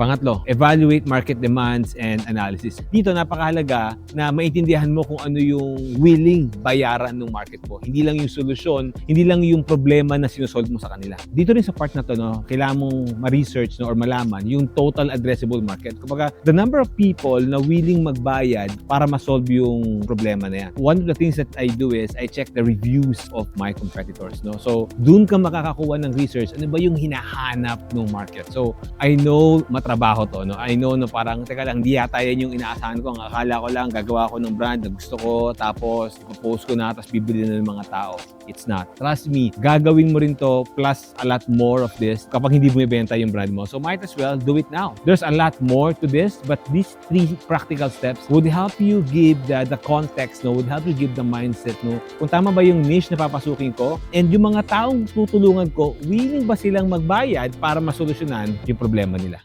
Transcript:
Pangatlo, evaluate market demands and analysis. Dito napakahalaga na maintindihan mo kung ano yung willing bayaran ng market mo. Hindi lang yung solusyon, hindi lang yung problema na sinusolve mo sa kanila. Dito rin sa part na to, no, kailangan mong ma-research, no, or malaman yung total addressable market. Kumbaga, the number of people na willing magbayad para ma-solve yung problema na yan. One of the things that I do is I check the reviews of my competitors, no? So, dun ka makakakuha ng research, ano ba yung hinahanap ng market. So, I know matrabaho to, no? I know na parang, teka lang, di yata yan yung inaasahan ko. Ang akala ko lang, gagawa ko ng brand na gusto ko, tapos ipopost ko na, tapos bibili na ng mga tao. It's not. Trust me, gagawin mo rin to plus a lot more of this kapag hindi bumibenta yung brand mo. So, might as well do it now. There's a lot more to this, but these 3 practical steps would help you give the context, no? Would help you give the mindset, no? Kung tama ba yung niche na papasukin ko, and yung mga taong tutulungan ko, willing ba silang magbayad para masolusyonan yung problema nila.